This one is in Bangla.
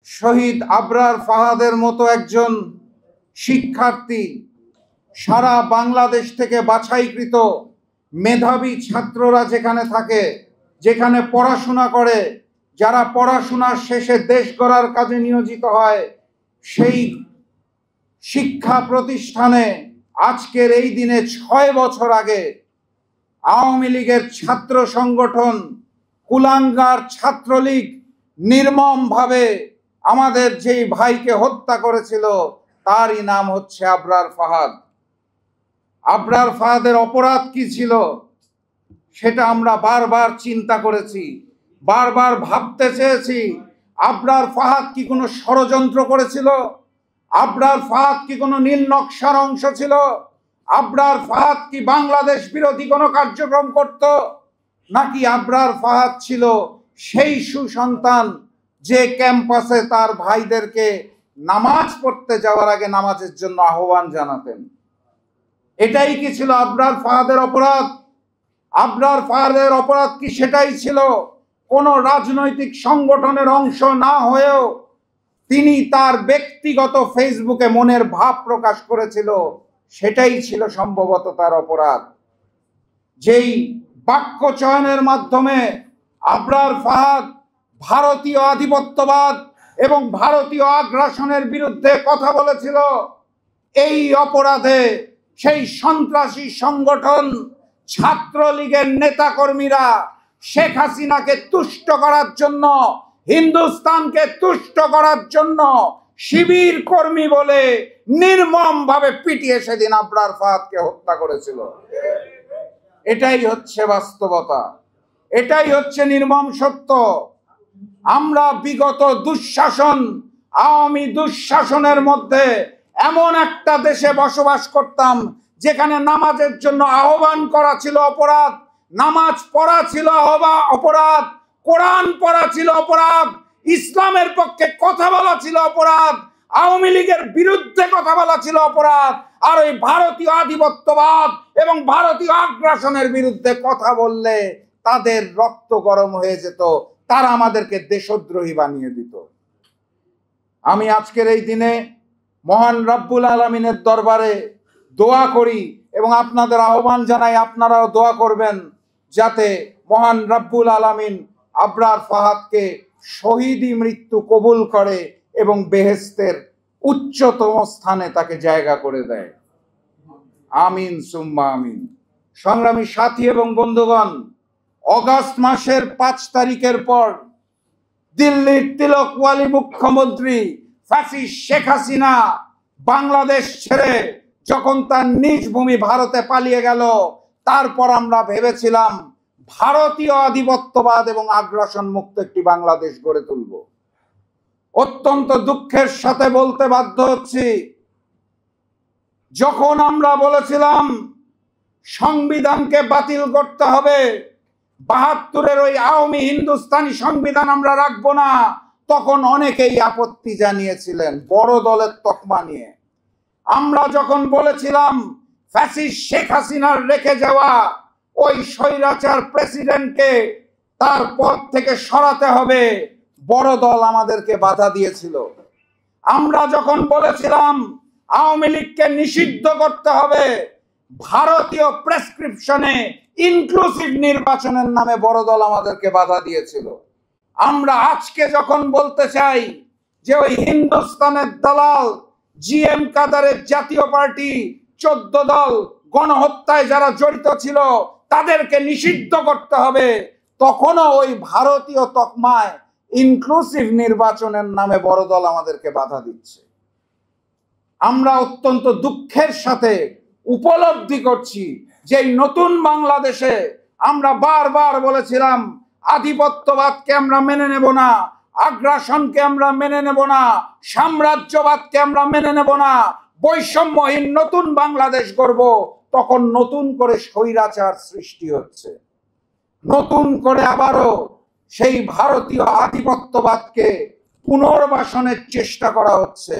শহীদ আবরার ফাহাদের মতো একজন শিক্ষার্থী সারা বাংলাদেশ থেকে বাছাইকৃত মেধাবী ছাত্ররা যেখানে থাকে, যেখানে পড়াশোনা করে, যারা পড়াশোনার শেষে দেশ গড়ার কাজে নিয়োজিত হয়, সেই শিক্ষা প্রতিষ্ঠানে আজকের এই দিনে 6 বছর আগে আওয়ামী লীগের ছাত্র সংগঠন কুলাঙ্গার ছাত্রলীগ নির্মমভাবে আমাদের যেই ভাইকে হত্যা করেছিল তারই নাম হচ্ছে আবরার ফাহাদ। আবরার ফাহাদের অপরাধ কি ছিল সেটা আমরা বারবার চিন্তা করেছি, বারবার ভাবতে চেয়েছি। আবরার ফাহাদ কি কোনো ষড়যন্ত্র করেছিল? আবরার ফাহাদ কি কোনো নীল নকশার অংশ ছিল? আবরার ফাহাদ কি বাংলাদেশ বিরোধী কোনো কার্যক্রম করত? নাকি আবরার ফাহাদ ছিল সেই সুসন্তান যে ক্যাম্পাসে তার ভাইদেরকে নামাজ পড়তে যাওয়ার আগে নামাজের জন্য আহ্বান জানাতেন? এটাই কি ছিল আবরার ফাহাদের অপরাধ? আবরার ফাহাদের অপরাধ কি সেটাই ছিল? কোনো রাজনৈতিক সংগঠনের অংশ না হয়েও তিনি তার ব্যক্তিগত ফেসবুকে মনের ভাব প্রকাশ করেছিল, সেটাই ছিল সম্ভবত তার অপরাধ। যেই বাক্য চয়নের মাধ্যমে আবরার ফাহাদ ভারতীয় আধিপত্যবাদ এবং ভারতীয় আগ্রাসনের বিরুদ্ধে কথা বলেছিল, এই অপরাধে সেই সন্ত্রাসী সংগঠন ছাত্রলীগের নেতাকর্মীরা শেখ হাসিনাকে তুষ্ট করার জন্য, হিন্দুস্তানকে তুষ্ট করার জন্য শিবির কর্মী বলে নির্মমভাবে পিটিয়ে সেদিন আবরার ফাহাদকে হত্যা করেছিল। এটাই হচ্ছে বাস্তবতা, এটাই হচ্ছে নির্মম সত্য। আমরা বিগত দুঃশাসন, আওয়ামী দুঃশাসনের মধ্যে এমন একটা দেশে বসবাস করতাম যেখানে নামাজের জন্য আহ্বান করা ছিল অপরাধ, নামাজ পড়া ছিল অপরাধ, কোরআন পড়া ছিল অপরাধ, ইসলামের পক্ষে কথা বলা ছিল অপরাধ, আওয়ামী লীগের বিরুদ্ধে কথা বলা ছিল অপরাধ, আর ওই ভারতীয় আধিপত্যবাদ এবং ভারতীয় আগ্রাসনের বিরুদ্ধে কথা বললে তাদের রক্ত গরম হয়ে যেত, তারা আমাদেরকে দেশদ্রোহী বানিয়ে দিত। আমি আজকের এই দিনে মহান রব্বুল আলামিনের দরবারে দোয়া করি এবং আপনাদের আহ্বান জানাই, আপনারাও দোয়া করবেন যাতে মহান রব্বুল আলামিন আবরার ফাহাদকে শহীদি মৃত্যু কবুল করে এবং বেহেশতের উচ্চতম স্থানে তাকে জায়গা করে দেয়। আমিন সুম্মা আমিন। সংগ্রামী সাথী এবং বন্ধুগণ, অগাস্ট মাসের 5 তারিখের পর দিল্লির তিলকওয়ালি মুখ্যমন্ত্রী ফ্যাসিস্ট শেখ হাসিনা বাংলাদেশ ছেড়ে যখন তার নিজ ভূমি ভারতে পালিয়ে গেল, তারপর আমরা ভেবেছিলাম ভারতীয় আধিপত্যবাদ এবং আগ্রাসন মুক্ত একটি বাংলাদেশ গড়ে তুলব। অত্যন্ত দুঃখের সাথে বলতে বাধ্য হচ্ছি, যখন আমরা বলেছিলাম সংবিধানকে বাতিল করতে হবে, 72-এর ওই আওয়ামী হিন্দুস্তানি সংবিধান আমরা রাখবো না, তখন অনেকেই আপত্তি জানিয়েছিলেন বড় দলের তকমা নিয়ে। আমরা যখন বলেছিলাম ফ্যাসিস্ট শেখ হাসিনার রেখে যাওয়া ওই স্বৈরাচার প্রেসিডেন্টকে তার পদ থেকে সরাতে হবে, বড় দল আমাদেরকে বাধা দিয়েছিল। আমরা যখন বলেছিলাম আওয়ামী লীগকে নিষিদ্ধ করতে হবে, ভারতীয় প্রেসক্রিপশনে ইনক্লুসিভ নির্বাচনের নামে বড় দল আমাদেরকে বাধা দিয়েছিল। আমরা আজকে যখন বলতে চাই যে ওই হিন্দুস্তানের দালাল জিএম কাদারের জাতীয় পার্টি 14 দল গণহত্যায় যারা জড়িত ছিল তাদেরকে নিষিদ্ধ করতে হবে, তখনও ওই ভারতীয় তকমায় ইনক্লুসিভ নির্বাচনের নামে বড় দল আমাদেরকে বাধা দিচ্ছে। আমরা অত্যন্ত দুঃখের সাথে উপলব্ধি করছি যে এই নতুন বাংলাদেশে আমরা বারবার বলেছিলাম আধিপত্যবাদকে আমরা মেনে নেব না, আগ্রাসনকে আমরা মেনে নেব না, সাম্রাজ্যবাদকে আমরা মেনে নেব না, বৈষম্যহীন নতুন বাংলাদেশ গড়ব। তখন নতুন করে স্বৈরাচার সৃষ্টি হচ্ছে, নতুন করে আবারও সেই ভারতীয় আধিপত্যবাদকে পুনর্বাসনের চেষ্টা করা হচ্ছে।